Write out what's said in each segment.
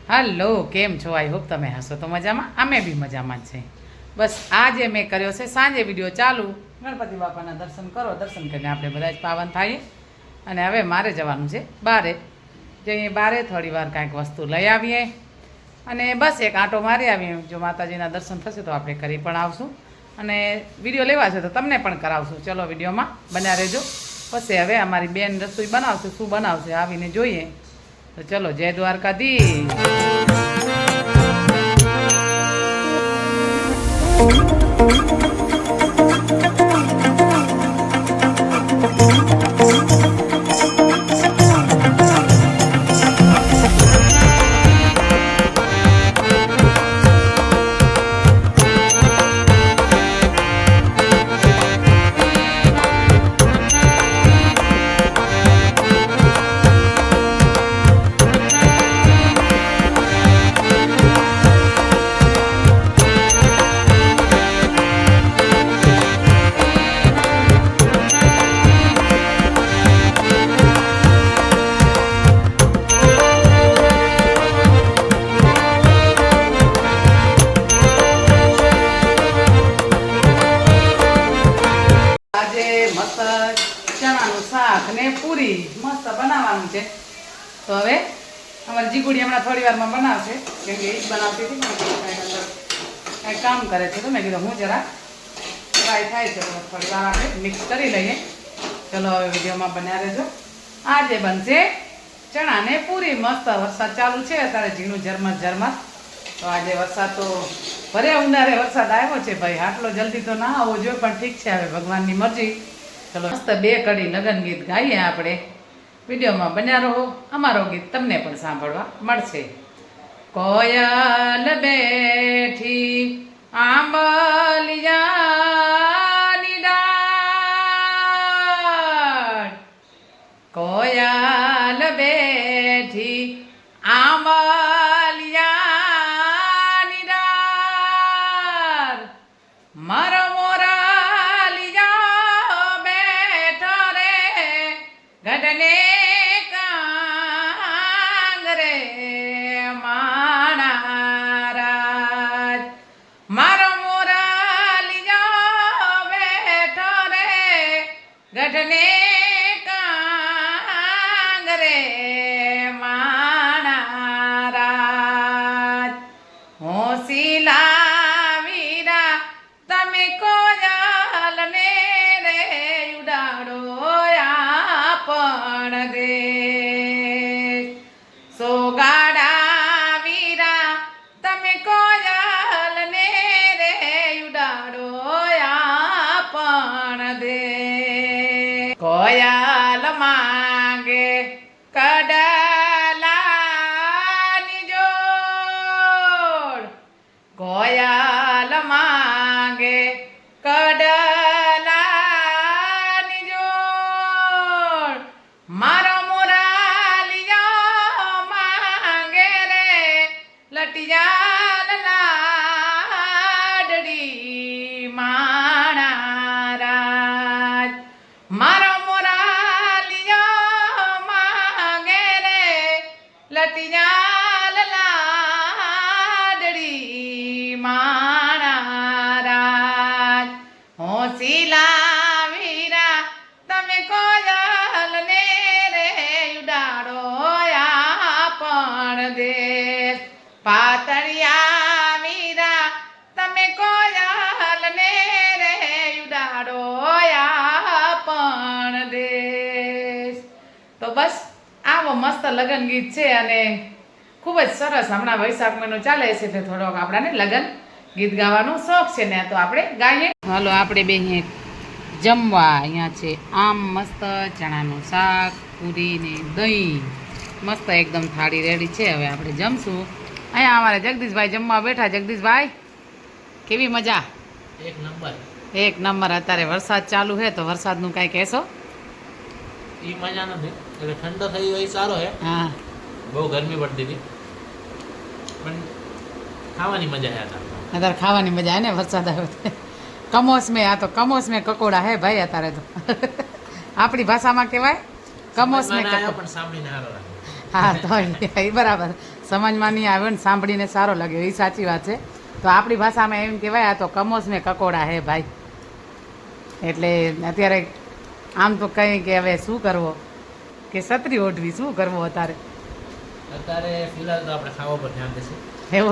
Hello, કેમ છો? I hope તમે હશો તો મજામાં. અમે બી મજામાં જ છે. બસ આજે મેં કર્યો છે સાંજે વિડીયો ચાલુ. ગણપતિ બાપાના દર્શન કરો, દર્શન કરીને આપણે બધા જ પાવન થઈએ. અને હવે મારે જવાનું છે બારે. જઈએ બારે થોડી વાર કાંઈક વસ્તુ લઈ આવીએ અને બસ એક આંટો મારી આવીએ. જો માતાજીના દર્શન થશે તો આપણે કરી પણ આવશું અને વિડીયો લેવા છે તો તમને પણ કરાવશું. ચલો વિડીયોમાં બન્યા રહેજો. પછી હવે અમારી બેન રસોઈ બનાવશે. શું બનાવશે આવીને જોઈએ. તો ચલો, જય દ્વારકાધીશ. આજે મસ્ત ચણાનું શાક ને પૂરી મસ્ત બનાવવાનું છે. તો હવે અમારી જીગુડી હમણાં થોડી વારમાં બનાવશે, કેમ કે એ જ બનાવતી હતી ને કંઈ કામ કરે છે. તો મેં કીધું હું જરા ટ્રાય થાય છે તો થોડી વાર આપણે મિક્સ કરી લઈએ. ચલો હવે વિડીયોમાં બન્યા રહેજો. આજે બનશે ચણા ને પૂરી. મસ્ત વરસાદ ચાલુ છે અત્યારે, ઝીણું ઝરમર. તો આજે વરસાદ તો ભરે ઉનાળે વરસાદ આવ્યો છે ભાઈ. આટલો જલ્દી તો ના આવવો જોઈએ, પણ ઠીક છે, હવે ભગવાનની મરજી. ચલો મસ્ત બે કડી લગન ગીત ગાઈએ આપણે. વિડીયોમાં બન્યા રહો. અમારો ગીત તમને પણ સાંભળવા મળશે. કોયલ બેઠી આંબલિયાની ડાળ, કોયલ બેઠી આંબલિયાની ડાળ, મારો મોરાલિયા બેઠો રે ગઢને કાંગરે માણા રાજ, મારો મોરાલિયા બેઠો રે ગઢને કાંગરે માણા રાજ. હોંસીલા વીરા તમે કોયલને રે ઉડાડો આપણ દેશ. સોગાડા વીરા તમે કોયલને રે ઉડાડો આપણ દેશ. કોયલ માંગે કડલાની જોડ, કોયલ માંગે કડલાની જોડ, મારો મોરાલિયો માંગે રે લટિયાલ લાડડી માણા રાજ, મારો મોરાલિયો માંગે રે લટિયાલ લાડડી માણા રાજ. હોંસીલા વીરા તમે કોયલને રે ઉડાડો આપણ દેશ. પાતળિયા વીરા તમે કોયલને રે ઉડાડો આપણ દેશ. તો બસ આવો મસ્ત લગન ગીત છે અને ખૂબ જ સરસ. હમણાં વૈશાખ મહિનો ચાલે છે એટલે થોડોક આપણાને લગન ગીત ગાવાનો શોખ છે ને, તો આપણે ગાઈએ. હાલો આપણે બે જમવા. અહીંયા છે આમ મસ્ત ચણાનું શાક, પૂરી ને દહીં. મસ્ત એકદમ થાળી રેડી છે. હવે આપણે જમશું. અહીંયા અમારે જગદીશભાઈ જમવા બેઠા. જગદીશભાઈ કેવી મજા? એક નંબર. એક નંબર. અત્યારે વરસાદ ચાલુ છે તો વરસાદનું કાંઈ કહેશો? એ મજા નથી, એટલે ઠંડો થઈ હોય સારો હે. હા, બહુ ગરમી પડતી હતી પણ ખાવાની મજા હે. અત્યારે ખાવાની મજા હે ને વરસાદ આવ્યો. કમોસ મેં આ તો કમોસ મેં કકોડા હે ભાઈ અત્યારે તો. આપણી ભાષામાં કહેવાય કમોસ મેં પણ સાંભળીને સારો લાગે. હા તો એ બરાબર. સમજમાં નહીં આવ્યો ને સાંભળીને સારો લાગ્યો એ સાચી વાત છે. તો આપણી ભાષામાં એમ કહેવાય આ તો કમોસમે કકોડા હે ભાઈ. એટલે અત્યારે આમ તો કંઈ કે હવે શું કરવો કે છત્રી ઓઢવી શું કરવો અત્યારે અત્યારે ફિલહાલ તો આપણે ખાવા પર ધ્યાન દેશું. એવો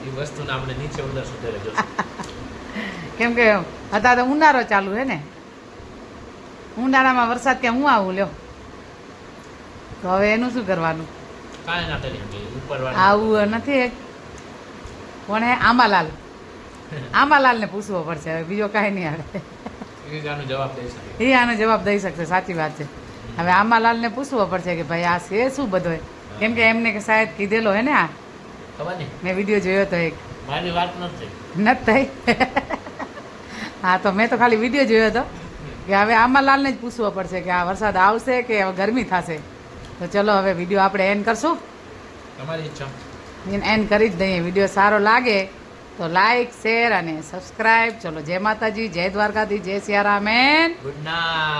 એ વસ્તુને આપણે નીચે ઉતરશું ત્યારે જોશું. કેમ કે અત્યારે તો ઉનાળો ચાલુ હે ને, ઉનાળામાં વરસાદ કે હું આવું લ્યો તો હવે એનું શું કરવાનું? કાંઈ ના કરી શકીએ. ઉપર આવું નથી એક કોણ હે આમાલાલ, આમાલાલને પૂછવો પડશે હવે, બીજો કાંઈ નહીં આવે. આનો જવાબ દઈ શકે. એ આનો જવાબ દઈ શકશે, સાચી વાત છે. હવે આમાલાલને પૂછવો પડશે કે ભાઈ આ છે શું બધો, કેમ કે એમને કે શાયદ કીધેલો હે ને આ, ખબર નહીં, મેં વિડીયો જોયો તો એક, મારી વાત નથી. નથી થઈ. હા તો મેં તો ખાલી વિડીયો જોયો હતો કે હવે આમાલાલને જ પૂછવો પડશે કે આ વરસાદ આવશે કે હવે ગરમી થશે. તો ચલો હવે વિડીયો આપણે એન્ડ કરશું, તમારી ઈચ્છા. એન્ડ કરી જ દઈએ. વિડીયો સારો લાગે તો લાઈક શેર અને સબસ્ક્રાઈબ. ચલો જય માતાજી, જય દ્વારકાધીશ, જય સિયારામ એન્ડ ગુડ નાઇટ.